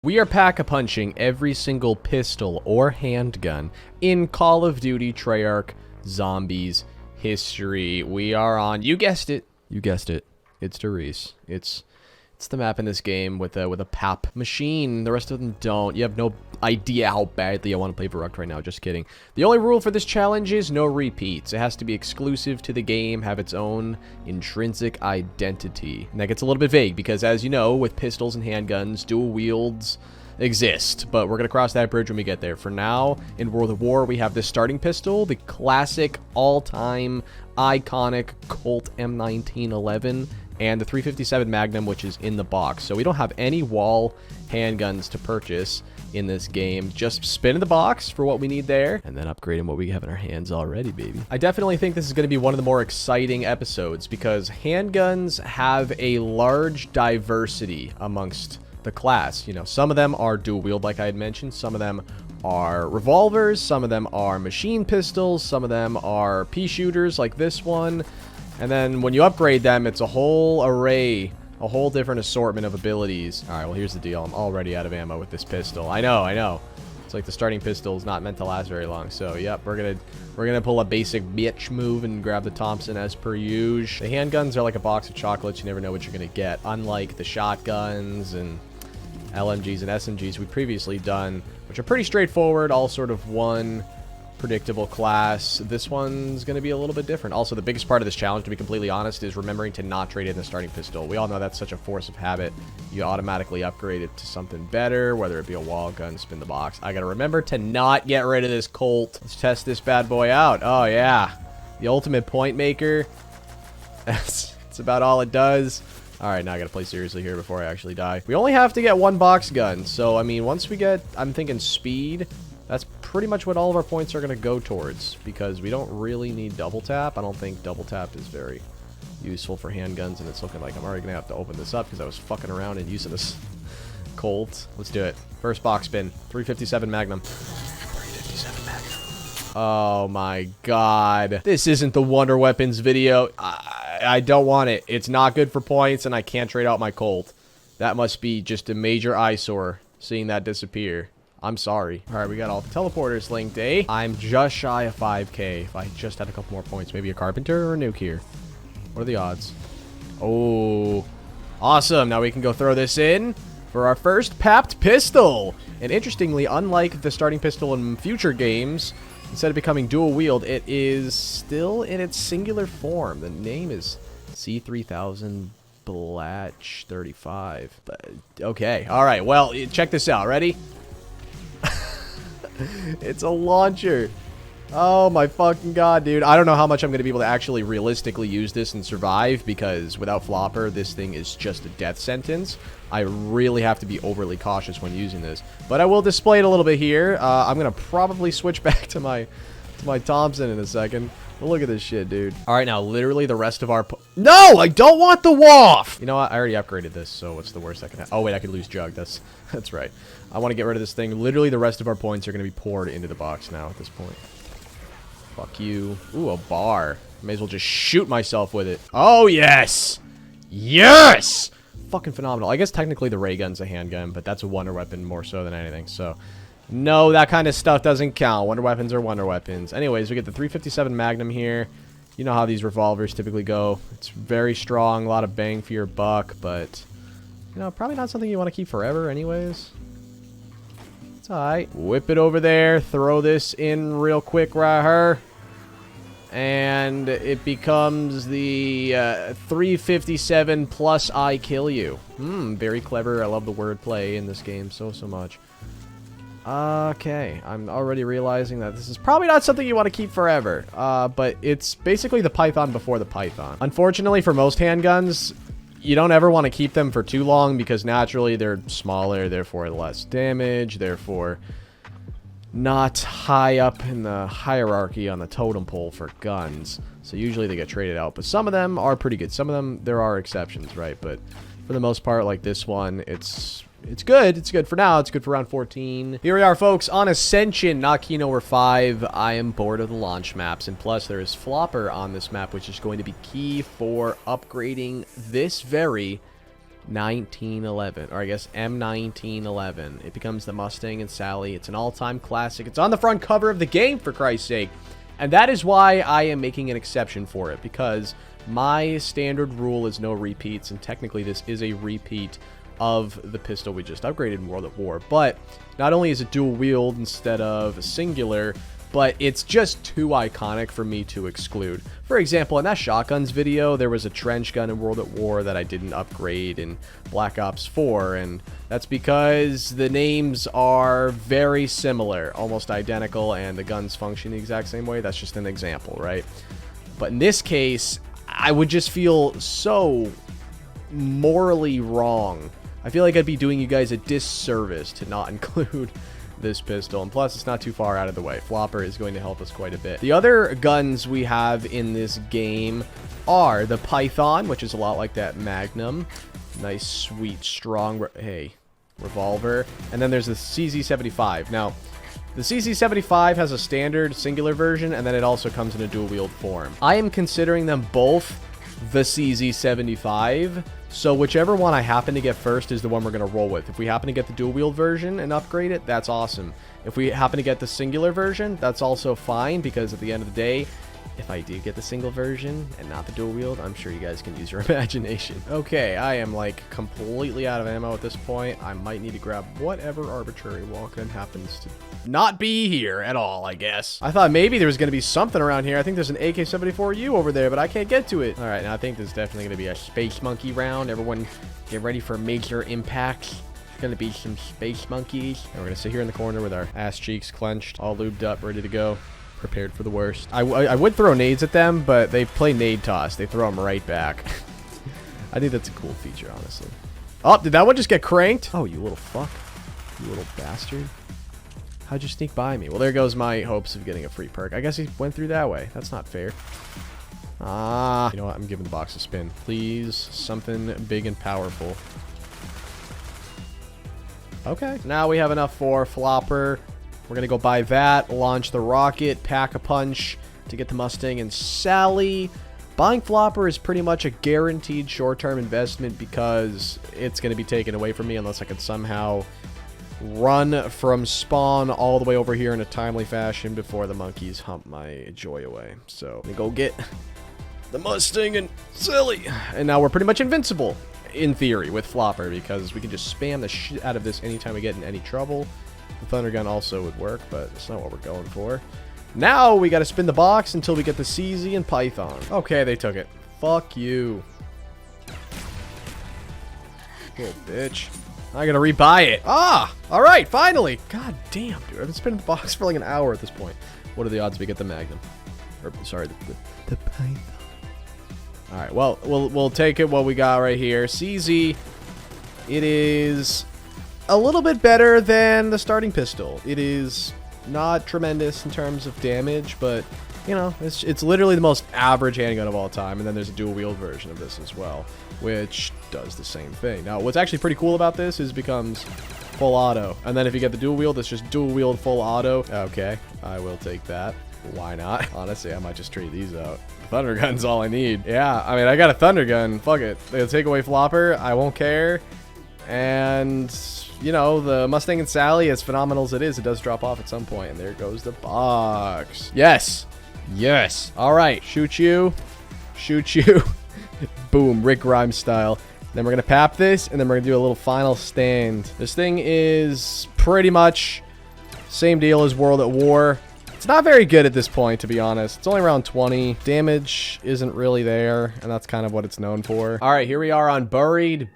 We are pack-a-punching every single pistol or handgun in Call of Duty Treyarch Zombies history. We are on, you guessed it, it's Derice. It's the map in this game with a PAP machine. The rest of them don't. You have no idea how badly I want to play Verrückt right now. Just kidding. The only rule for this challenge is no repeats. It has to be exclusive to the game, have its own intrinsic identity. And that gets a little bit vague because, as you know, with pistols and handguns, dual wields exist, but we're going to cross that bridge when we get there. For now, in World of War, we have this starting pistol, the classic, all-time, iconic Colt M1911, and the 357 Magnum, which is in the box. So we don't have any wall handguns to purchase in this game. Just spin in the box for what we need there, and then upgrading what we have in our hands already, baby. I definitely think this is going to be one of the more exciting episodes because handguns have a large diversity amongst the class. You know, some of them are dual wield, like I had mentioned. Some of them are revolvers. Some of them are machine pistols. Some of them are pea shooters, like this one. And then when you upgrade them, it's a whole array, a whole different assortment of abilities. All right, well, here's the deal. I'm already out of ammo with this pistol. I know. It's like the starting pistol is not meant to last very long. So, yep, we're gonna pull a basic bitch move and grab the Thompson as per usual. The handguns are like a box of chocolates. You never know what you're gonna get. Unlike the shotguns and LMGs and SMGs we've previously done, which are pretty straightforward, all sort of one predictable class. This one's going to be a little bit different. Also, the biggest part of this challenge, to be completely honest, is remembering to not trade in the starting pistol. We all know that's such a force of habit. You automatically upgrade it to something better, whether it be a wall gun, spin the box. I got to remember to not get rid of this Colt. Let's test this bad boy out. Oh, yeah. The ultimate point maker. That's about all it does. All right, now I got to play seriously here before I actually die. We only have to get one box gun. So, I mean, once we get, I'm thinking speed, that's pretty much what all of our points are going to go towards, because we don't really need double tap. I don't think double tap is very useful for handguns, and it's looking like I'm already going to have to open this up because I was fucking around and using this Colt. Let's do it. First box spin. 357 Magnum. 357 Magnum. Oh my god. This isn't the Wonder Weapons video. I don't want it. It's not good for points, and I can't trade out my Colt. That must be just a major eyesore, seeing that disappear. I'm sorry. All right, we got all the teleporters linked, eh? I'm just shy of 5K. If I just had a couple more points, maybe a carpenter or a nuke here. What are the odds? Oh, awesome. Now we can go throw this in for our first papped pistol. And interestingly, unlike the starting pistol in future games, instead of becoming dual wield, it is still in its singular form. The name is C3000 Blatch 35. But, okay. All right. Well, check this out. Ready? It's a launcher. Oh my fucking god, dude. I don't know how much I'm going to be able to actually realistically use this and survive, because without flopper, this thing is just a death sentence. I really have to be overly cautious when using this. But I will display it a little bit here. I'm going to probably switch back to my Thompson in a second. But look at this shit, dude. All right, now literally the rest of our... No, I don't want the WAF! You know what? I already upgraded this, so what's the worst that can happen? Oh, wait, I could lose Jug. That's right. I want to get rid of this thing. Literally the rest of our points are going to be poured into the box now at this point. Fuck you. Ooh, a bar. May as well just shoot myself with it. Oh, yes! Yes! Fucking phenomenal. I guess technically the ray gun's a handgun, but that's a wonder weapon more so than anything, so... No, that kind of stuff doesn't count. Wonder weapons are wonder weapons. Anyways, we get the 357 Magnum here. You know how these revolvers typically go. It's very strong, a lot of bang for your buck, but... You know, probably not something you want to keep forever anyways. It's alright. Whip it over there. Throw this in real quick right here. And it becomes the 357 plus I kill you. Very clever. I love the wordplay in this game so much. Okay, I'm already realizing that this is probably not something you want to keep forever. But it's basically the Python before the Python. Unfortunately, for most handguns, you don't ever want to keep them for too long because naturally they're smaller, therefore less damage, therefore not high up in the hierarchy on the totem pole for guns. So usually they get traded out, but some of them are pretty good. Some of them, there are exceptions, right? But for the most part, like this one, it's good. It's good for now. It's good for round 14. Here we are, folks, on Ascension, not Kino or 5. I am bored of the launch maps, and plus there is flopper on this map, which is going to be key for upgrading this very 1911, or I guess M1911. It becomes the Mustang and Sally. It's an all-time classic. It's on the front cover of the game, for Christ's sake. And that is why I am making an exception for it, because my standard rule is no repeats, and technically this is a repeat of the pistol we just upgraded in World at War. But not only is it dual wield instead of singular, but it's just too iconic for me to exclude. For example, in that shotguns video, there was a trench gun in World at War that I didn't upgrade in Black Ops 4, and that's because the names are very similar, almost identical, and the guns function the exact same way. That's just an example, right? But in this case, I would just feel so morally wrong. I feel like I'd be doing you guys a disservice to not include this pistol, and plus it's not too far out of the way. Flopper is going to help us quite a bit. The other guns we have in this game are the Python, which is a lot like that Magnum. Nice, sweet, strong, revolver. And then there's the CZ75. Now, the CZ75 has a standard singular version, and then it also comes in a dual wield form. I am considering them both the CZ75, so whichever one I happen to get first is the one we're going to roll with. If we happen to get the dual wield version and upgrade it, that's awesome. If we happen to get the singular version, that's also fine, because at the end of the day, if I do get the single version and not the dual wield, I'm sure you guys can use your imagination. Okay, I am like completely out of ammo at this point. I might need to grab whatever arbitrary walk-in happens to not be here at all, I guess. I thought maybe there was going to be something around here. I think there's an AK-74U over there, but I can't get to it. All right, now I think there's definitely going to be a Space Monkey round. Everyone get ready for major impacts. There's going to be some Space Monkeys. And we're going to sit here in the corner with our ass cheeks clenched, all lubed up, ready to go. Prepared for the worst. I would throw nades at them, but they play nade toss. They throw them right back. I think that's a cool feature, honestly. Oh, did that one just get cranked? Oh, you little fuck. You little bastard. How'd you sneak by me? Well, there goes my hopes of getting a free perk. I guess he went through that way. That's not fair. Ah. You know what? I'm giving the box a spin. Please, something big and powerful. Okay. Now we have enough for Flopper. We're going to go buy that, launch the rocket, pack a punch to get the Mustang and Sally. Buying Flopper is pretty much a guaranteed short-term investment because it's going to be taken away from me unless I can somehow run from spawn all the way over here in a timely fashion before the monkeys hump my joy away. So, let me go get the Mustang and Sally. And now we're pretty much invincible, in theory, with Flopper because we can just spam the shit out of this anytime we get in any trouble. The Thunder Gun also would work, but it's not what we're going for. Now we gotta spin the box until we get the CZ and Python. Okay, they took it. Fuck you. Little bitch. I gotta rebuy it. Ah! Alright, finally! God damn, dude. I've been spinning the box for like an hour at this point. What are the odds we get the Magnum? Or, sorry, the Python. Alright, well, we'll take it what we got right here. CZ. It is a little bit better than the starting pistol. It is not tremendous in terms of damage, but you know, it's literally the most average handgun of all time. And then there's a dual wield version of this as well, which does the same thing. Now, what's actually pretty cool about this is it becomes full auto. And then if you get the dual wield, it's just dual wield full auto. Okay, I will take that. Why not? Honestly, I might just trade these out. Thunder Gun's all I need. Yeah, I mean, I got a Thunder Gun. Fuck it. They'll take away Flopper. I won't care. And you know, the Mustang and Sally, as phenomenal as it is, it does drop off at some point. And there goes the box. Yes. Yes. All right. Shoot you. Shoot you. Boom. Rick Grimes style. Then we're going to pap this, and then we're going to do a little final stand. This thing is pretty much same deal as World at War. It's not very good at this point, to be honest. It's only around 20. Damage isn't really there, and that's kind of what it's known for. All right, here we are on Buried,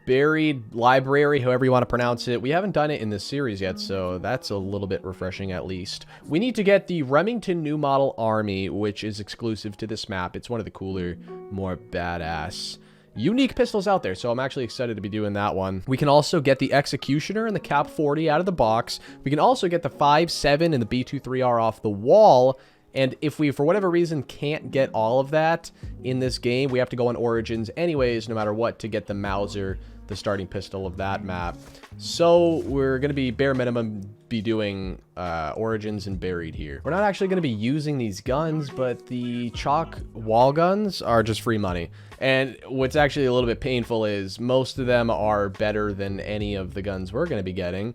Library, however you want to pronounce it. We haven't done it in this series yet, so that's a little bit refreshing at least. We need to get the Remington New Model Army, which is exclusive to this map. It's one of the cooler, more badass unique pistols out there, so I'm actually excited to be doing that one. We can also get the Executioner and the Cap 40 out of the box. We can also get the 5.7 and the B23R off the wall, and if we, for whatever reason, can't get all of that in this game, we have to go on Origins anyways, no matter what, to get the Mauser the starting pistol of that map. So we're going to be bare minimum be doing Origins and Buried here. We're not actually going to be using these guns, but the chalk wall guns are just free money. And what's actually a little bit painful is most of them are better than any of the guns we're going to be getting.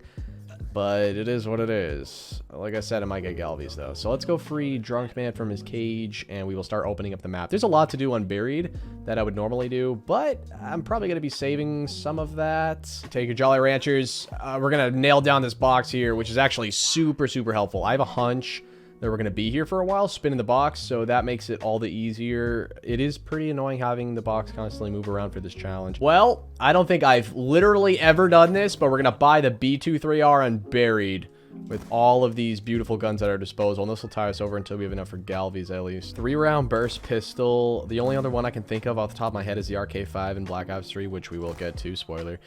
But it is what it is. Like I said, I might get Galvies, though. So let's go free Drunk Man from his cage, and we will start opening up the map. There's a lot to do on Buried that I would normally do, but I'm probably going to be saving some of that. Take your Jolly Ranchers. We're going to nail down this box here, which is actually super, super helpful. I have a hunch that we're going to be here for a while, spinning the box, so that makes it all the easier. It is pretty annoying having the box constantly move around for this challenge. Well, I don't think I've literally ever done this, but we're going to buy the B23R and Buried with all of these beautiful guns at our disposal, and this will tie us over until we have enough for Galvies at least. 3-round burst pistol. The only other one I can think of off the top of my head is the RK5 and Black Ops 3, which we will get to, spoiler.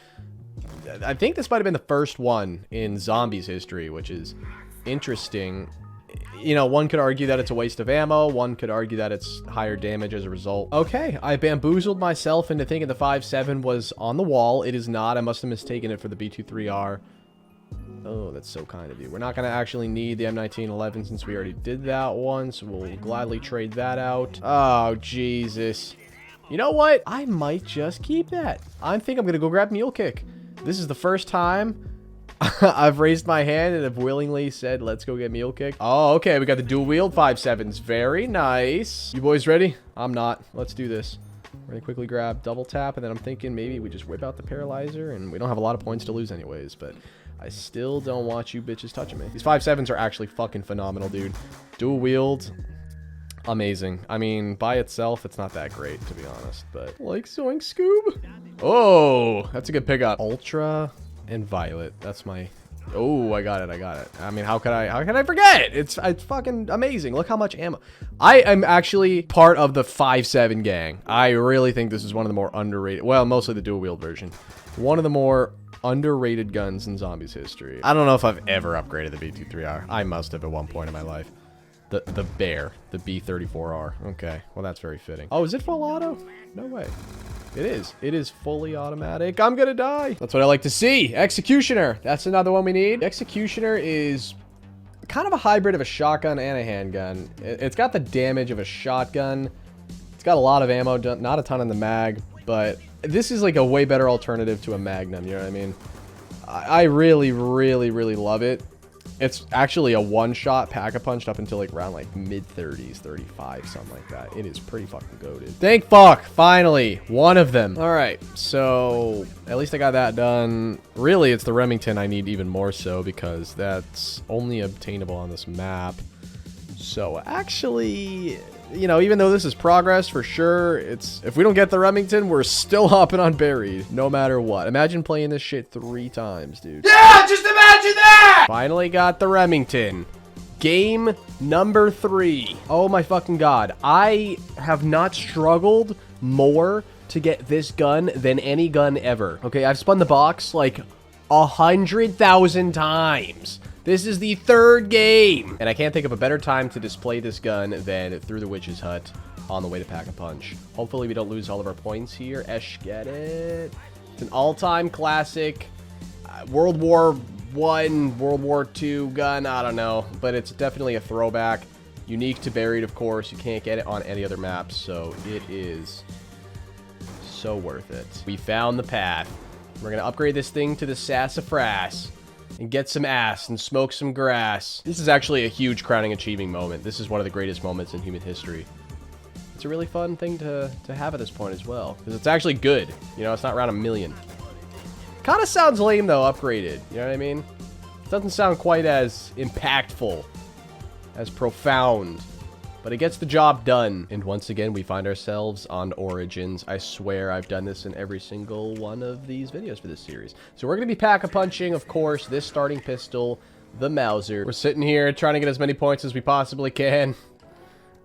I think this might have been the first one in Zombies history, which is interesting. You know, one could argue that it's a waste of ammo. One could argue that it's higher damage as a result. Okay, I bamboozled myself into thinking the 5.7 was on the wall. It is not. I must have mistaken it for the B23R. Oh, that's so kind of you. We're not going to actually need the M1911 since we already did that one, so we'll gladly trade that out. Oh, Jesus. You know what? I might just keep that. I think I'm going to go grab Mule Kick. This is the first time I've raised my hand and have willingly said, let's go get Mule Kick. Oh, okay. We got the dual wield 5.7s. Very nice. You boys ready? I'm not. Let's do this. We're going to quickly grab double tap, and then I'm thinking maybe we just whip out the paralyzer, and we don't have a lot of points to lose anyways, but I still don't want you bitches touching me. These 5.7s are actually fucking phenomenal, dude. Dual wield. Amazing. I mean, by itself, it's not that great, to be honest, but like Zoink Scoob. Oh, that's a good pickup. Ultra and Violet. That's my... Oh, I got it. I got it. I mean, how can I forget? It's fucking amazing. Look how much ammo. I am actually part of the 5.7 gang. I really think this is one of the more underrated, well, mostly the dual wield version. One of the more underrated guns in Zombies history. I don't know if I've ever upgraded the B23R. I must have at one point in my life. The bear, the B34R. Okay, well, that's very fitting. Oh, is it full auto? No way. It is. It is fully automatic. I'm gonna die. That's what I like to see. Executioner. That's another one we need. Executioner is kind of a hybrid of a shotgun and a handgun. It's got the damage of a shotgun. It's got a lot of ammo, not a ton in the mag, but this is like a way better alternative to a Magnum, you know what I mean? I really, really, really love it. It's actually a one-shot pack-a-punch up until like around like mid-30s, 35, something like that. It is pretty fucking goated. Thank fuck! Finally! One of them. Alright, so at least I got that done. Really, it's the Remington I need even more so because that's only obtainable on this map. So actually, you know, even though this is progress for sure, if we don't get the Remington, we're still hopping on Buried, no matter what. Imagine playing this shit 3 times, dude. Yeah, just imagine that! Finally got the Remington. Game number 3. Oh my fucking god. I have not struggled more to get this gun than any gun ever. Okay, I've spun the box like 100,000 times. This is the 3rd game. And I can't think of a better time to display this gun than through the Witch's Hut on the way to Pack-a-Punch. Hopefully we don't lose all of our points here. Esh, get it. It's an all-time classic. World War I, World War II gun. I don't know. But it's definitely a throwback. Unique to Buried, of course. You can't get it on any other maps. So it is so worth it. We found the path. We're going to upgrade this thing to the Sassafras and get some ass and smoke some grass. This is actually a huge crowning achieving moment. This is one of the greatest moments in human history. It's a really fun thing to have at this point as well, because it's actually good. You know, it's not around 1 million. Kind of sounds lame, though, upgraded. You know what I mean? It doesn't sound quite as impactful, as profound, but it gets the job done. And once again, we find ourselves on Origins. I swear I've done this in every single one of these videos for this series. So we're going to be pack-a-punching, of course, this starting pistol, the Mauser. We're sitting here trying to get as many points as we possibly can.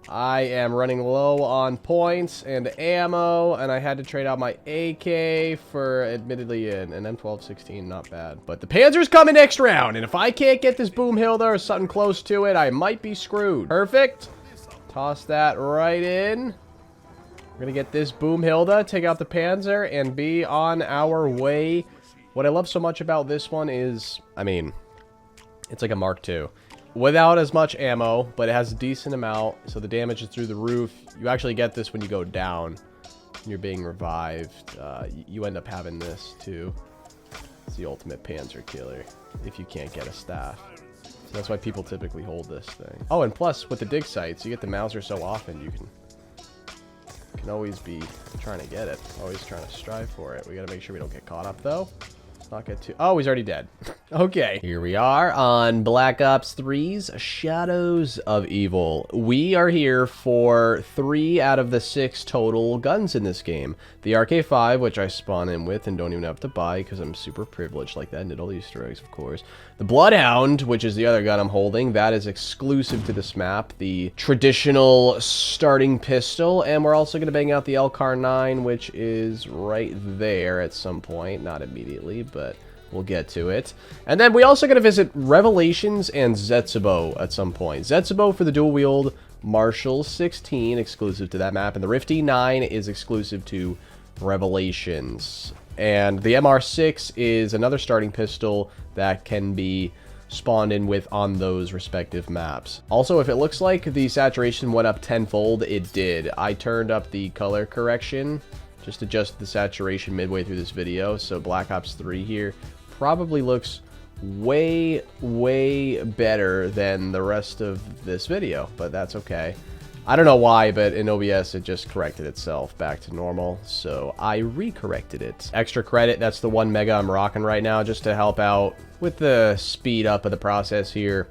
I am running low on points and ammo, and I had to trade out my AK for, admittedly, an M1216, not bad. But the Panzer's coming next round, and if I can't get this Boomhilda or something close to it, I might be screwed. Perfect. Toss that right in. We're gonna get this Boomhilda, take out the Panzer, and be on our way. What I love so much about this one is, I mean, it's like a Mark II. Without as much ammo, but it has a decent amount, so the damage is through the roof. You actually get this when you go down. When you're being revived. You end up having this, too. It's the ultimate Panzer killer, if you can't get a staff. So that's why people typically hold this thing. Oh, and plus, with the dig sites, you get the Mauser so often, you can always be trying to get it. Always trying to strive for it. We gotta make sure we don't get caught up, though. Let's not get too... Oh, he's already dead. Okay. Here we are on Black Ops 3's Shadows of Evil. We are here for 3 out of the 6 total guns in this game. The RK5, which I spawn in with and don't even have to buy because I'm super privileged like that. Nidal Easter eggs, of course. The Bloodhound, which is the other gun I'm holding, that is exclusive to this map. The traditional starting pistol, and we're also going to bang out the LCAR-9, which is right there at some point. Not immediately, but we'll get to it. And then we also going to visit Revelations and Zetsubo at some point. Zetsubo for the dual-wield Marshall 16, exclusive to that map, and the Rifty 9 is exclusive to Revelations. And the MR6 is another starting pistol that can be spawned in with on those respective maps. Also, if it looks like the saturation went up tenfold, it did. I turned up the color correction, just adjust the saturation midway through this video, so Black Ops 3 here probably looks way, way better than the rest of this video, but that's okay. I don't know why, but in OBS it just corrected itself back to normal, so I re-corrected it. Extra credit, that's the 1 mega I'm rocking right now, just to help out with the speed up of the process here.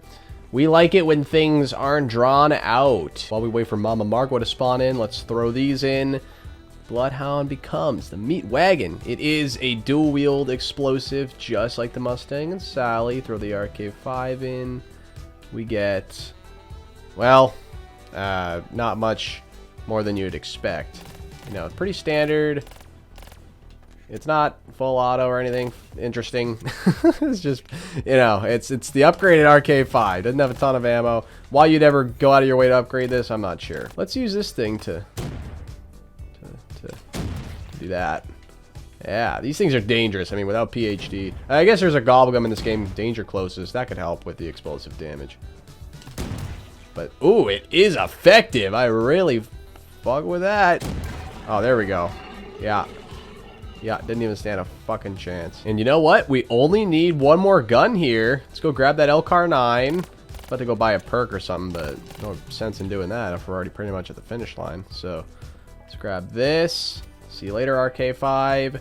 We like it when things aren't drawn out. While we wait for Mama Margot to spawn in, let's throw these in. Bloodhound becomes the meat wagon. It is a dual-wield explosive, just like the Mustang and Sally. Throw the RK5 in. We get, well, not much more than you'd expect. You know, pretty standard. It's not full auto or anything interesting. It's just, you know, it's the upgraded RK5. Doesn't have a ton of ammo. Why you'd ever go out of your way to upgrade this, I'm not sure. Let's use this thing to do that. Yeah, these things are dangerous. I mean, without PhD. I guess there's a Gobblegum in this game, danger closest. That could help with the explosive damage. But, ooh, it is effective. I really fuck with that. Oh, there we go. Yeah. Yeah, didn't even stand a fucking chance. And you know what? We only need one more gun here. Let's go grab that LCAR-9. About to go buy a perk or something, but no sense in doing that if we're already pretty much at the finish line. So, let's grab this. See you later, RK5.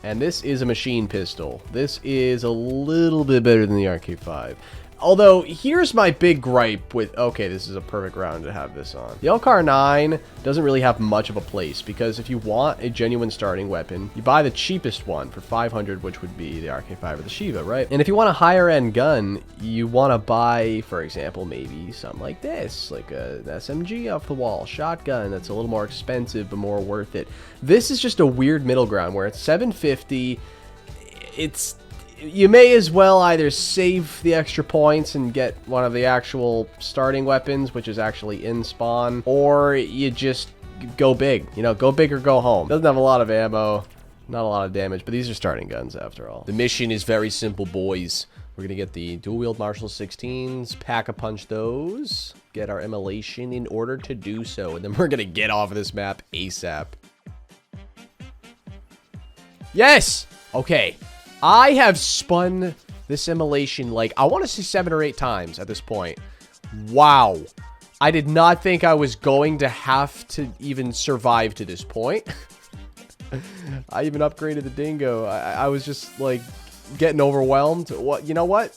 And this is a machine pistol. This is a little bit better than the RK5. Although, here's my big gripe with... Okay, this is a perfect round to have this on. The LCAR-9 doesn't really have much of a place, because if you want a genuine starting weapon, you buy the cheapest one for 500, which would be the RK5 or the Shiva, right? And if you want a higher-end gun, you want to buy, for example, maybe something like this, like an SMG off-the-wall shotgun that's a little more expensive, but more worth it. This is just a weird middle ground, where it's $750, it's... You may as well either save the extra points and get one of the actual starting weapons, which is actually in spawn, or you just go big. You know, go big or go home. Doesn't have a lot of ammo, not a lot of damage, but these are starting guns after all. The mission is very simple, boys. We're going to get the dual-wield Marshall 16s, pack-a-punch those, get our immolation in order to do so, and then we're going to get off of this map ASAP. Yes! Okay. I have spun this immolation like, I want to say 7 or 8 times at this point. Wow. I did not think I was going to have to even survive to this point. I even upgraded the dingo. I was just like getting overwhelmed. What? You know what?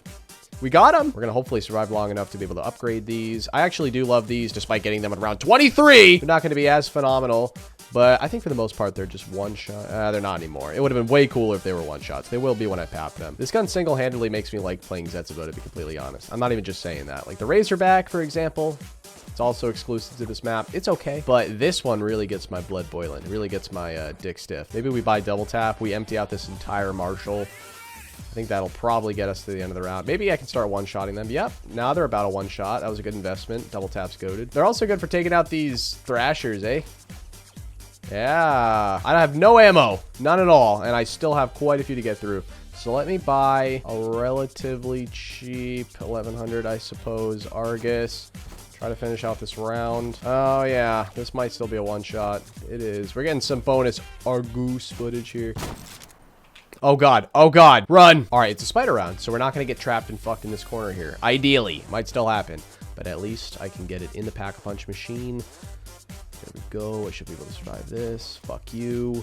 We got them. We're going to hopefully survive long enough to be able to upgrade these. I actually do love these despite getting them at around 23. They're not going to be as phenomenal. But I think for the most part, they're just one-shot. They're not anymore. It would have been way cooler if they were one-shots. They will be when I pap them. This gun single-handedly makes me like playing Zetsubo, to be completely honest. I'm not even just saying that. Like the Razorback, for example, it's also exclusive to this map. It's okay. But this one really gets my blood boiling. It really gets my dick stiff. Maybe we buy double tap. We empty out this entire Marshall. I think that'll probably get us to the end of the round. Maybe I can start one-shotting them. Yep, now they're about a one-shot. That was a good investment. Double tap's goated. They're also good for taking out these Thrashers, eh? Yeah. I have no ammo. None at all. And I still have quite a few to get through. So let me buy a relatively cheap 1100, I suppose, Argus. Try to finish out this round. Oh, yeah. This might still be a one-shot. It is. We're getting some bonus Argus footage here. Oh, God. Oh, God. Run. All right, it's a spider round, so we're not going to get trapped and fucked in this corner here. Ideally. Might still happen. But at least I can get it in the Pack-a-Punch machine. There we go. I should be able to survive this. Fuck you.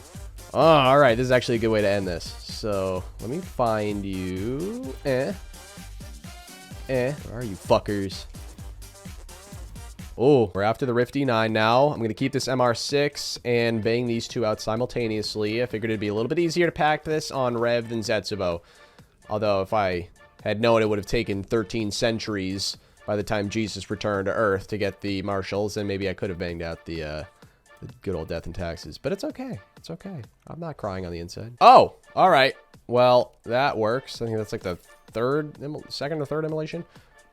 Oh, all right. This is actually a good way to end this. So let me find you. Where are you fuckers? Oh, we're after the Rift D9 now. I'm going to keep this MR6 and bang these two out simultaneously. I figured it'd be a little bit easier to pack this on Rev than Zetsubo. Although if I had known it would have taken 13 centuries by the time Jesus returned to Earth to get the marshals, then maybe I could have banged out the good old death and taxes. But it's okay. It's okay. I'm not crying on the inside. Oh, all right. Well, that works. I think that's like the second or third immolation.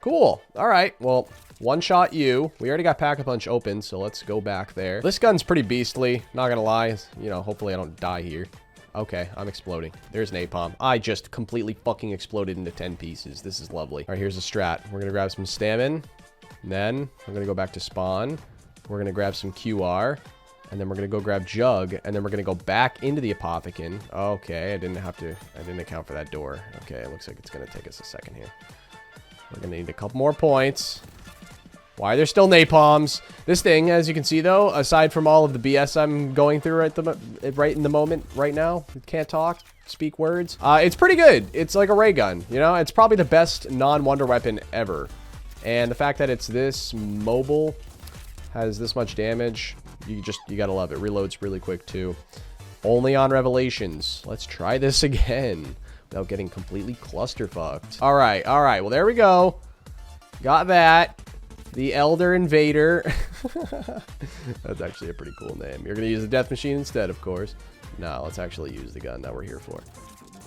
Cool. All right. Well, one shot you. We already got Pack-a-Punch open, so let's go back there. This gun's pretty beastly. Not gonna lie. You know, hopefully I don't die here. Okay, I'm exploding. There's napalm. I just completely fucking exploded into 10 pieces. This is lovely. All right, here's a strat. We're gonna grab some stamina. Then we're gonna go back to spawn. We're gonna grab some QR. And then we're gonna go grab Jug. And then we're gonna go back into the Apothicon. Okay, I didn't account for that door. Okay, it looks like it's gonna take us a second here. We're gonna need a couple more points. Why are there still napalms? This thing, as you can see though, aside from all of the BS I'm going through right in the moment, right now, can't talk, speak words. It's pretty good. It's like a ray gun, you know? It's probably the best non-wonder weapon ever. And the fact that it's this mobile, has this much damage, you gotta love it. Reloads really quick too. Only on Revelations. Let's try this again without getting completely clusterfucked. All right. Well, there we go. Got that. The Elder Invader. That's actually a pretty cool name. You're going to use the death machine instead, of course. No, let's actually use the gun that we're here for.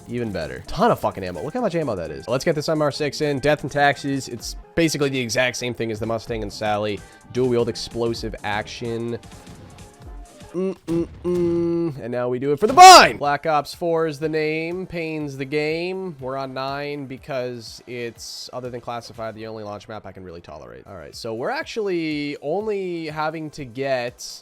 Even better. Ton of fucking ammo. Look how much ammo that is. Let's get this MR6 in. Death and taxes. It's basically the exact same thing as the Mustang and Sally. Dual wield explosive action. And now we do it for the bind! Black Ops 4 is the name. Pain's the game. We're on 9 because it's, other than classified, the only launch map I can really tolerate. All right, so we're actually only having to get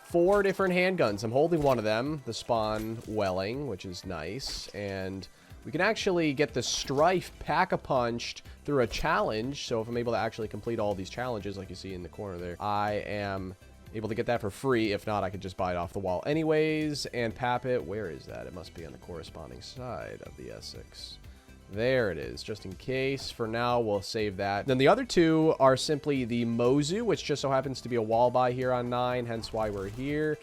4 different handguns. I'm holding one of them, the Spawn Welling, which is nice. And we can actually get the Strife Pack-a-Punched through a challenge. So if I'm able to actually complete all these challenges, like you see in the corner there, I am able to get that for free. If not, I could just buy it off the wall anyways. And Pap it. Where is that? It must be on the corresponding side of the Essex. There it is, just in case. For now, we'll save that. Then the other two are simply the Mozu, which just so happens to be a wall buy here on 9, hence why we're here.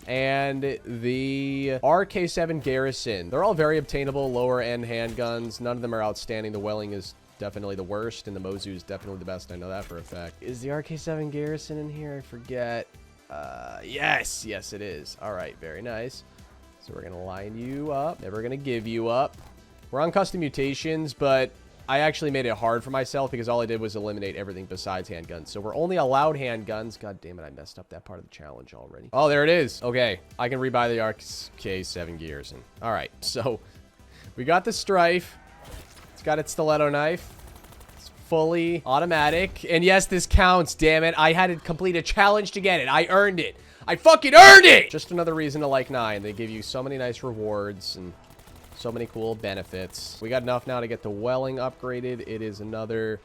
And the RK7 Garrison. They're all very obtainable, lower-end handguns. None of them are outstanding. The Welling is definitely the worst, and the Mozu is definitely the best. I know that for a fact. Is the RK7 Garrison in here? I forget. Yes, it is. All right, very nice. So we're gonna line you up. Never gonna give you up. We're on custom mutations, but I actually made it hard for myself because all I did was eliminate everything besides handguns. So we're only allowed handguns. God damn it, I messed up that part of the challenge already. Oh, there it is. Okay, I can rebuy the RK7 Garrison. All right, so we got the Strife. It's got its stiletto knife. It's fully automatic. And yes, this counts, damn it. I had to complete a challenge to get it. I earned it. I fucking earned it! Just another reason to like 9. They give you so many nice rewards and so many cool benefits. We got enough now to get the Welling upgraded. It is another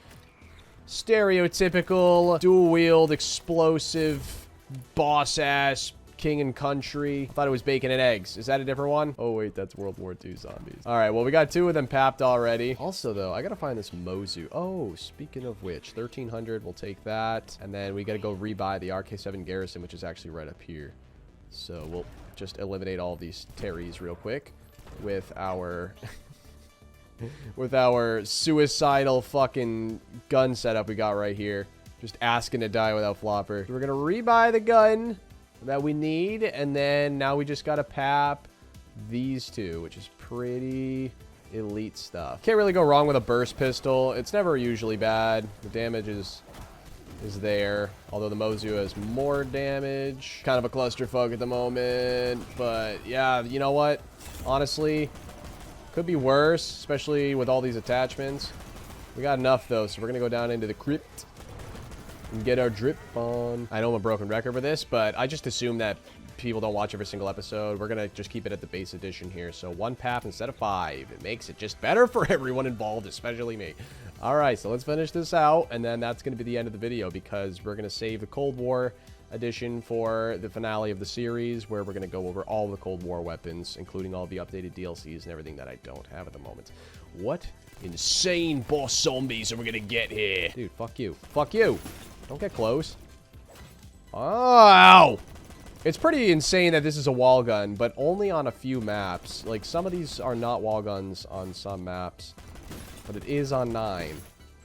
stereotypical dual-wield, explosive, boss-ass king and country. I thought it was bacon and eggs. Is that a different one? Oh, wait, that's World War II zombies. All right, well, we got 2 of them papped already. Also, though, I got to find this Mozu. Oh, speaking of which, 1300, we'll take that. And then we got to go rebuy the RK7 Garrison, which is actually right up here. So we'll just eliminate all these Terrys real quick with our with our suicidal fucking gun setup we got right here. Just asking to die without flopper. We're gonna rebuy the gun that we need, and then now we just gotta pap these 2, which is pretty elite stuff. Can't really go wrong with a burst pistol. It's never usually bad. The damage is is there. Although the Mozu has more damage. Kind of a clusterfuck at the moment. But yeah, you know what? Honestly, could be worse, especially with all these attachments. We got enough though, so we're gonna go down into the crypt and get our drip on. I know I'm a broken record for this, but I just assume that people don't watch every single episode. We're gonna just keep it at the base edition here. So 1 path instead of 5. It makes it just better for everyone involved, especially me. All right, so let's finish this out, and then that's gonna be the end of the video because we're gonna save the Cold War edition for the finale of the series, where we're gonna go over all the Cold War weapons, including all the updated DLCs and everything that I don't have at the moment. What insane boss zombies are we gonna get here? Dude, fuck you. Fuck you. Don't get close. Ow! It's pretty insane that this is a wall gun, but only on a few maps. Like, some of these are not wall guns on some maps, but it is on 9.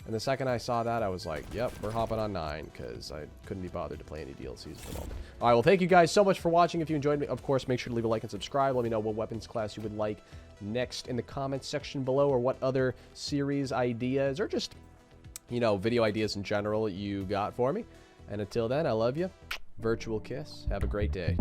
And the second I saw that, I was like, yep, we're hopping on 9, because I couldn't be bothered to play any DLCs at the moment. All right, well, thank you guys so much for watching. If you enjoyed me, of course, make sure to leave a like and subscribe. Let me know what weapons class you would like next in the comments section below, or what other series ideas, or just, you know, video ideas in general you got for me. And until then, I love you. Virtual kiss. Have a great day.